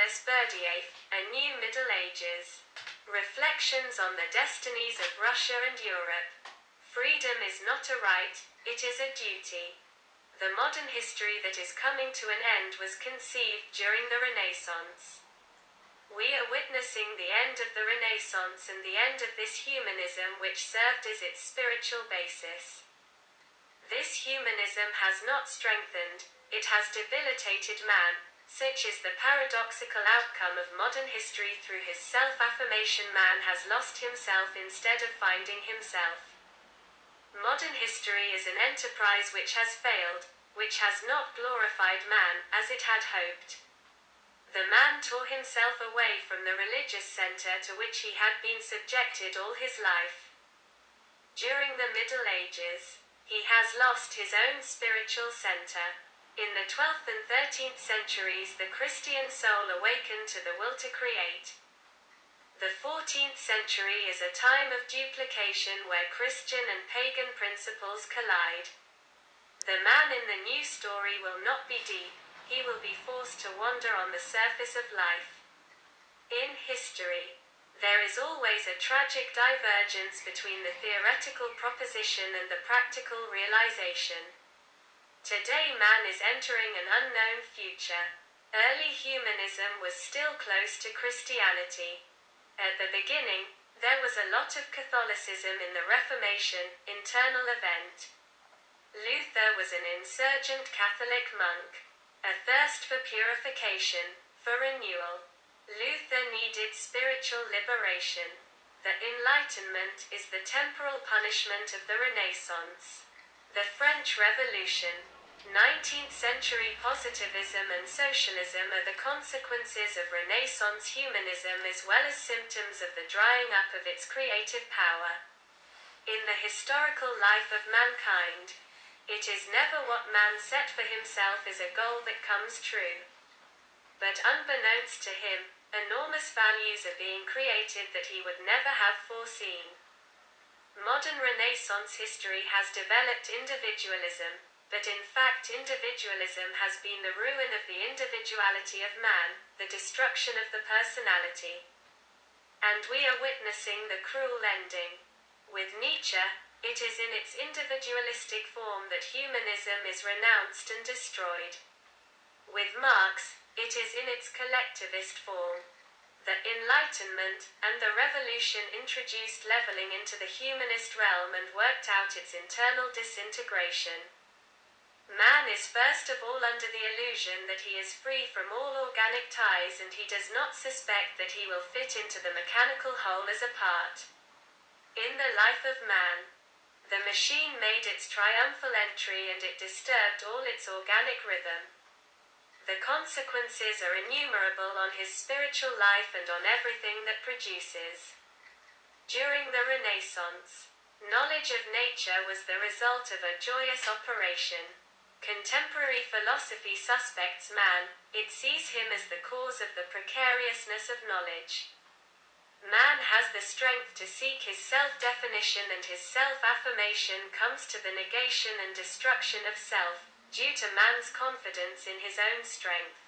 Nicolas Berdiaeff, A New Middle Ages. Reflections on the Destinies of Russia and Europe. Freedom is not a right, it is a duty. The modern history that is coming to an end was conceived during the Renaissance. We are witnessing the end of the Renaissance and the end of this humanism which served as its spiritual basis. This humanism has not strengthened, it has debilitated man. Such is the paradoxical outcome of modern history. Through his self-affirmation, man has lost himself instead of finding himself. Modern history is an enterprise which has failed, which has not glorified man, as it had hoped. The man tore himself away from the religious center to which he had been subjected all his life. During the Middle Ages, he has lost his own spiritual center. In the 12th and 13th centuries, the Christian soul awakened to the will to create. The 14th century is a time of duplication where Christian and pagan principles collide. The man in the new story will not be deep, he will be forced to wander on the surface of life. In history, there is always a tragic divergence between the theoretical proposition and the practical realization. Today man is entering an unknown future. Early humanism was still close to Christianity. At the beginning, there was a lot of Catholicism in the Reformation, internal event. Luther was an insurgent Catholic monk. A thirst for purification, for renewal. Luther needed spiritual liberation. The Enlightenment is the temporal punishment of the Renaissance. The French Revolution, 19th century positivism and socialism are the consequences of Renaissance humanism as well as symptoms of the drying up of its creative power. In the historical life of mankind, it is never what man set for himself as a goal that comes true. But unbeknownst to him, enormous values are being created that he would never have foreseen. Modern Renaissance history has developed individualism, but in fact individualism has been the ruin of the individuality of man, the destruction of the personality. And we are witnessing the cruel ending. With Nietzsche, it is in its individualistic form that humanism is renounced and destroyed. With Marx, it is in its collectivist form. The Enlightenment and the Revolution introduced leveling into the humanist realm and worked out its internal disintegration. Man is first of all under the illusion that he is free from all organic ties and he does not suspect that he will fit into the mechanical whole as a part. In the life of man, the machine made its triumphal entry and it disturbed all its organic rhythm. The consequences are innumerable on his spiritual life and on everything that produces. During the Renaissance, knowledge of nature was the result of a joyous operation. Contemporary philosophy suspects man, it sees him as the cause of the precariousness of knowledge. Man has the strength to seek his self-definition and his self-affirmation comes to the negation and destruction of self, due to man's confidence in his own strength.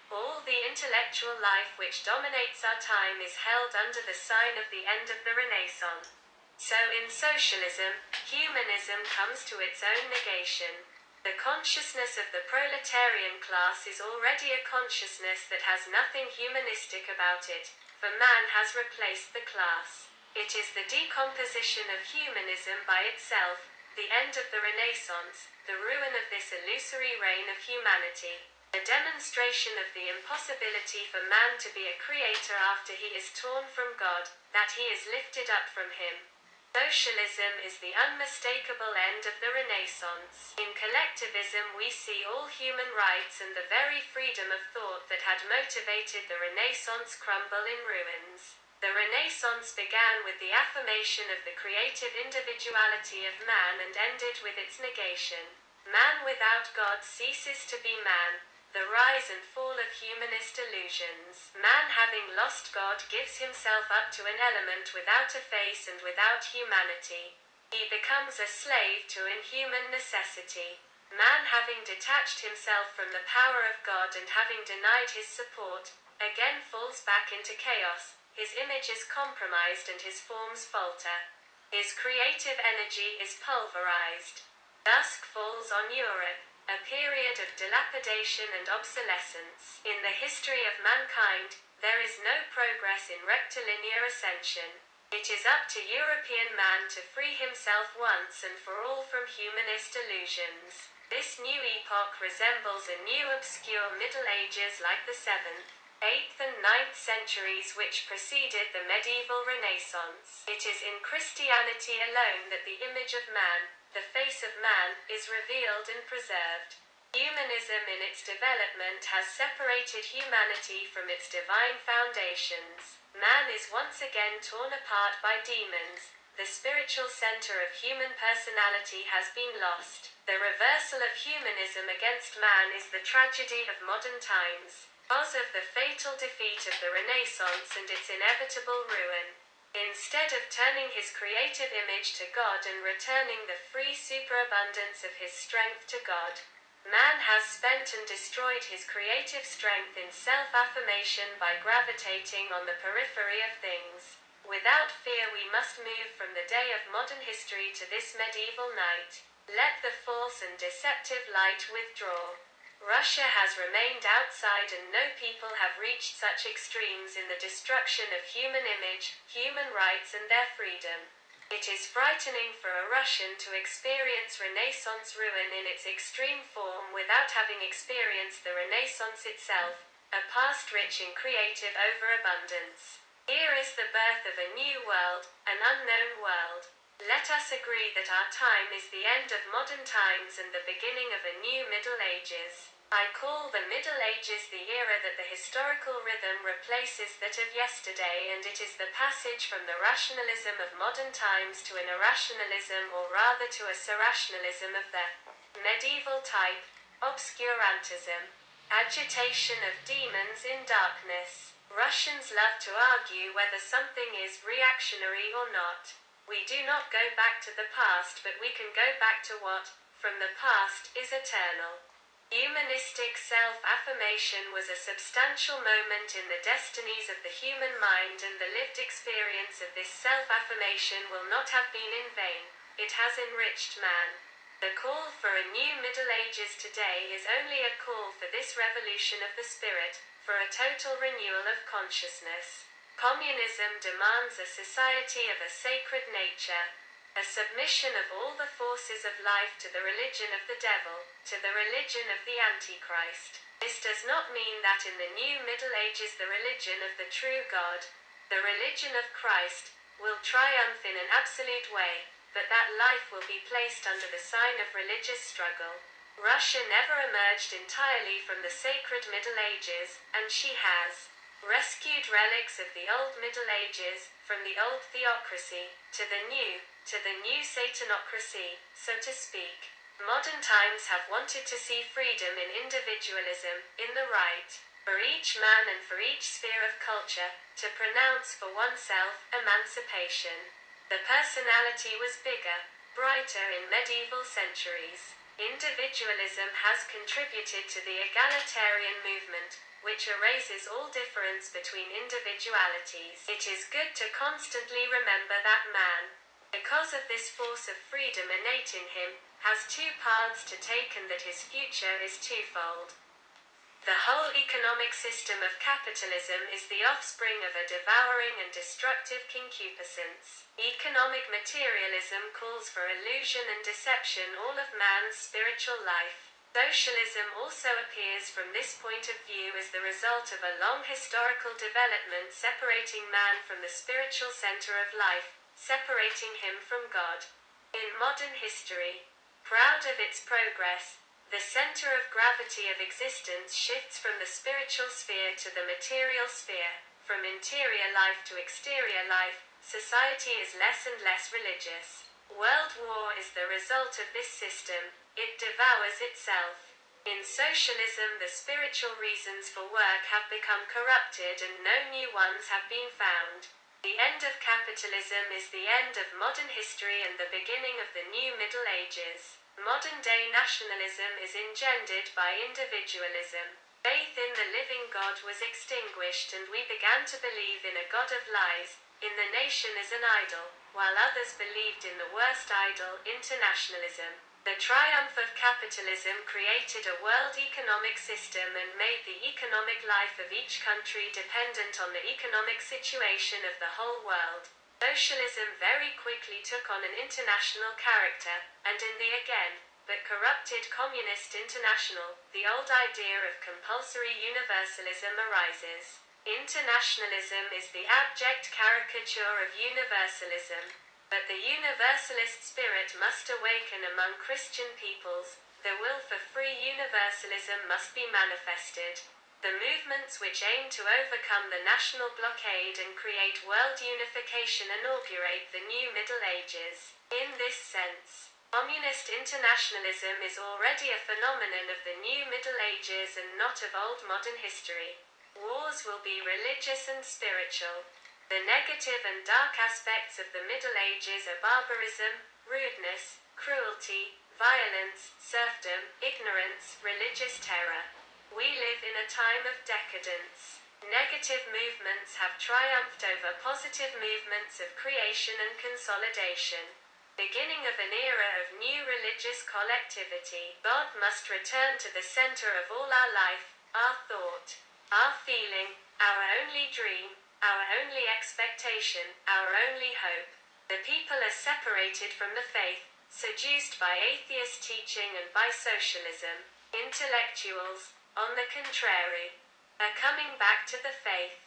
All the intellectual life which dominates our time is held under the sign of the end of the Renaissance. So in socialism, humanism comes to its own negation. The consciousness of the proletarian class is already a consciousness that has nothing humanistic about it, for man has replaced the class. It is the decomposition of humanism by itself, the end of the Renaissance, the ruin of this illusory reign of humanity, a demonstration of the impossibility for man to be a creator after he is torn from God, that he is lifted up from him. Socialism is the unmistakable end of the Renaissance. In collectivism we see all human rights and the very freedom of thought that had motivated the Renaissance crumble in ruins. The Renaissance began with the affirmation of the creative individuality of man and ended with its negation. Man without God ceases to be man. The rise and fall of humanist illusions. Man having lost God gives himself up to an element without a face and without humanity. He becomes a slave to inhuman necessity. Man, having detached himself from the power of God and having denied his support, again falls back into chaos. His image is compromised and his forms falter. His creative energy is pulverized. Dusk falls on Europe, a period of dilapidation and obsolescence. In the history of mankind, there is no progress in rectilinear ascension. It is up to European man to free himself once and for all from humanist illusions. This new epoch resembles a new obscure Middle Ages like the 7th, 8th and 9th centuries which preceded the medieval Renaissance. It is in Christianity alone that the image of man, the face of man, is revealed and preserved. Humanism in its development has separated humanity from its divine foundations. Man is once again torn apart by demons. The spiritual center of human personality has been lost. The reversal of humanism against man is the tragedy of modern times. Because of the fatal defeat of the Renaissance and its inevitable ruin. Instead of turning his creative image to God and returning the free superabundance of his strength to God, man has spent and destroyed his creative strength in self-affirmation by gravitating on the periphery of things. Without fear we must move from the day of modern history to this medieval night. Let the false and deceptive light withdraw. Russia has remained outside and no people have reached such extremes in the destruction of human image, human rights and their freedom. It is frightening for a Russian to experience Renaissance ruin in its extreme form without having experienced the Renaissance itself, a past rich in creative overabundance. Here is the birth of a new world, an unknown world. Let us agree that our time is the end of modern times and the beginning of a new Middle Ages. I call the Middle Ages the era that the historical rhythm replaces that of yesterday, and it is the passage from the rationalism of modern times to an irrationalism, or rather to a surrationalism of the medieval type, obscurantism, agitation of demons in darkness. Russians love to argue whether something is reactionary or not. We do not go back to the past, but we can go back to what, from the past, is eternal. Humanistic self-affirmation was a substantial moment in the destinies of the human mind, and the lived experience of this self-affirmation will not have been in vain. It has enriched man. The call for a new Middle Ages today is only a call for this revolution of the spirit, for a total renewal of consciousness. Communism demands a society of a sacred nature, a submission of all the forces of life to the religion of the devil, to the religion of the Antichrist. This does not mean that in the new Middle Ages the religion of the true God, the religion of Christ, will triumph in an absolute way, but that life will be placed under the sign of religious struggle. Russia never emerged entirely from the sacred Middle Ages, and she has rescued relics of the old Middle Ages, from the old theocracy, to the new satanocracy, so to speak. Modern times have wanted to see freedom in individualism, in the right, for each man and for each sphere of culture, to pronounce for oneself, emancipation. The personality was bigger, brighter in medieval centuries. Individualism has contributed to the egalitarian movement, which erases all difference between individualities. It is good to constantly remember that man, because of this force of freedom innate in him, has two paths to take and that his future is twofold. The whole economic system of capitalism is the offspring of a devouring and destructive concupiscence. Economic materialism calls for illusion and deception all of man's spiritual life. Socialism also appears from this point of view as the result of a long historical development separating man from the spiritual center of life, separating him from God. In modern history, proud of its progress, the center of gravity of existence shifts from the spiritual sphere to the material sphere. From interior life to exterior life, society is less and less religious. World war is the result of this system. It devours itself. In socialism, the spiritual reasons for work have become corrupted and no new ones have been found. The end of capitalism is the end of modern history and the beginning of the new Middle Ages. Modern-day nationalism is engendered by individualism. Faith in the living God was extinguished and we began to believe in a God of lies, in the nation as an idol, while others believed in the worst idol, internationalism. The triumph of capitalism created a world economic system and made the economic life of each country dependent on the economic situation of the whole world. Socialism very quickly took on an international character, and in the again, but corrupted communist international, the old idea of compulsory universalism arises. Internationalism is the abject caricature of universalism. But the universalist spirit must awaken among Christian peoples, the will for free universalism must be manifested. The movements which aim to overcome the national blockade and create world unification inaugurate the new Middle Ages. In this sense, communist internationalism is already a phenomenon of the new Middle Ages and not of old modern history. Wars will be religious and spiritual. The negative and dark aspects of the Middle Ages are barbarism, rudeness, cruelty, violence, serfdom, ignorance, religious terror. We live in a time of decadence. Negative movements have triumphed over positive movements of creation and consolidation. Beginning of an era of new religious collectivity, God must return to the center of all our life, our thought, our feeling, our only dream, our only expectation, our only hope. The people are separated from the faith, seduced by atheist teaching and by socialism. Intellectuals, on the contrary, are coming back to the faith.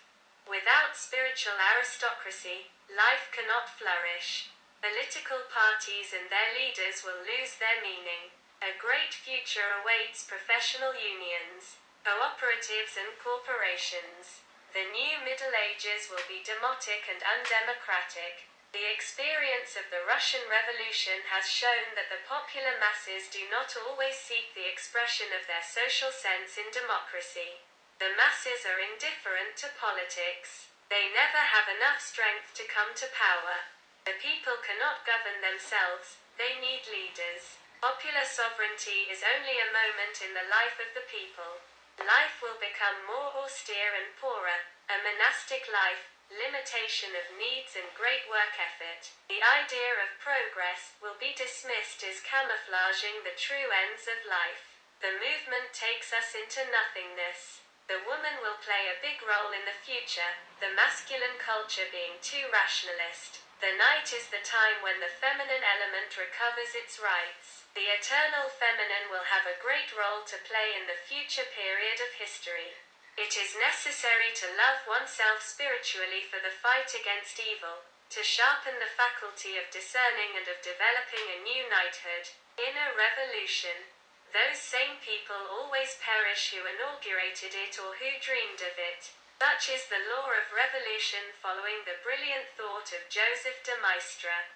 Without spiritual aristocracy, life cannot flourish. Political parties and their leaders will lose their meaning. A great future awaits professional unions, cooperatives and corporations. The new Middle Ages will be demotic and undemocratic. The experience of the Russian Revolution has shown that the popular masses do not always seek the expression of their social sense in democracy. The masses are indifferent to politics. They never have enough strength to come to power. The people cannot govern themselves, they need leaders. Popular sovereignty is only a moment in the life of the people. Life will become more austere and poorer, a monastic life, limitation of needs and great work effort. The idea of progress will be dismissed as camouflaging the true ends of life. The movement takes us into nothingness. The woman will play a big role in the future, the masculine culture being too rationalist. The night is the time when the feminine element recovers its rights. The eternal feminine will have a great role to play in the future period of history. It is necessary to love oneself spiritually for the fight against evil, to sharpen the faculty of discerning and of developing a new knighthood. In a revolution, those same people always perish who inaugurated it or who dreamed of it. Such is the law of revolution following the brilliant thought of Joseph de Maistre.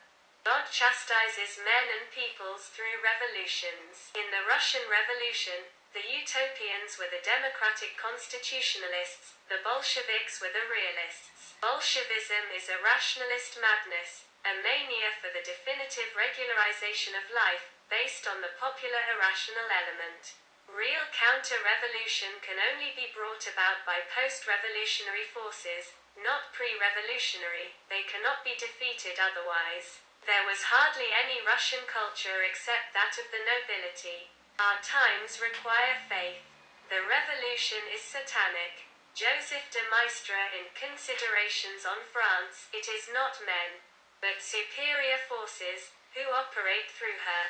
God chastises men and peoples through revolutions. In the Russian Revolution, the utopians were the democratic constitutionalists, the Bolsheviks were the realists. Bolshevism is a rationalist madness, a mania for the definitive regularization of life, based on the popular irrational element. Real counter-revolution can only be brought about by post-revolutionary forces, not pre-revolutionary. They cannot be defeated otherwise. There was hardly any Russian culture except that of the nobility. Our times require faith. The revolution is satanic. Joseph de Maistre in Considerations on France, it is not men, but superior forces, who operate through her.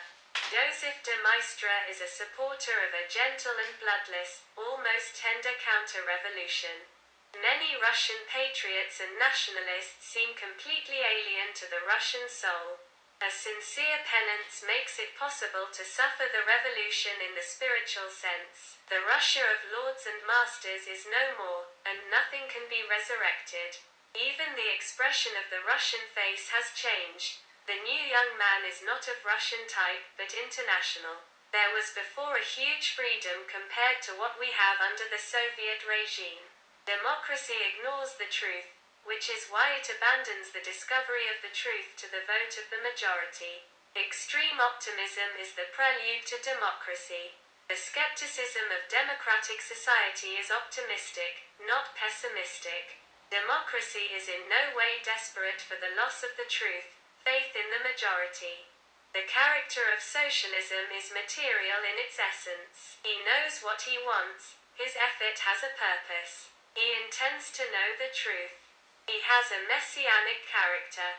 Joseph de Maistre is a supporter of a gentle and bloodless, almost tender counter-revolution. Many Russian patriots and nationalists seem completely alien to the Russian soul. A sincere penance makes it possible to suffer the revolution in the spiritual sense. The Russia of lords and masters is no more, and nothing can be resurrected. Even the expression of the Russian face has changed. The new young man is not of Russian type, but international. There was before a huge freedom compared to what we have under the Soviet regime. Democracy ignores the truth, which is why it abandons the discovery of the truth to the vote of the majority. Extreme optimism is the prelude to democracy. The skepticism of democratic society is optimistic, not pessimistic. Democracy is in no way desperate for the loss of the truth, faith in the majority. The character of socialism is material in its essence. He knows what he wants, his effort has a purpose. He intends to know the truth. He has a messianic character.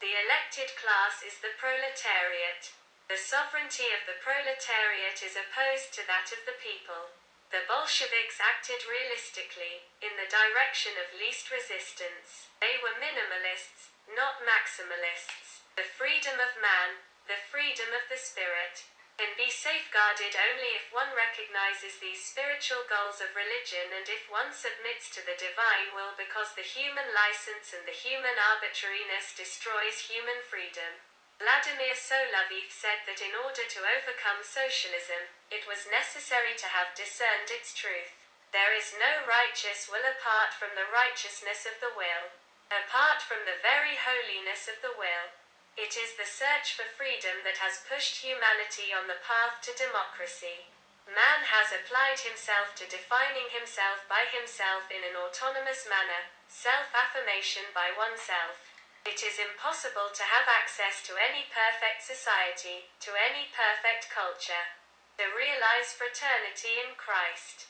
The elected class is the proletariat. The sovereignty of the proletariat is opposed to that of the people. The Bolsheviks acted realistically, in the direction of least resistance. They were minimalists, not maximalists. The freedom of man, the freedom of the spirit, can be safeguarded only if one recognizes these spiritual goals of religion and if one submits to the divine will, because the human license and the human arbitrariness destroys human freedom. Vladimir Soloviev said that in order to overcome socialism, it was necessary to have discerned its truth. There is no righteous will apart from the righteousness of the will, apart from the very holiness of the will. It is the search for freedom that has pushed humanity on the path to democracy. Man has applied himself to defining himself by himself in an autonomous manner, self-affirmation by oneself. It is impossible to have access to any perfect society, to any perfect culture. To realize fraternity in Christ.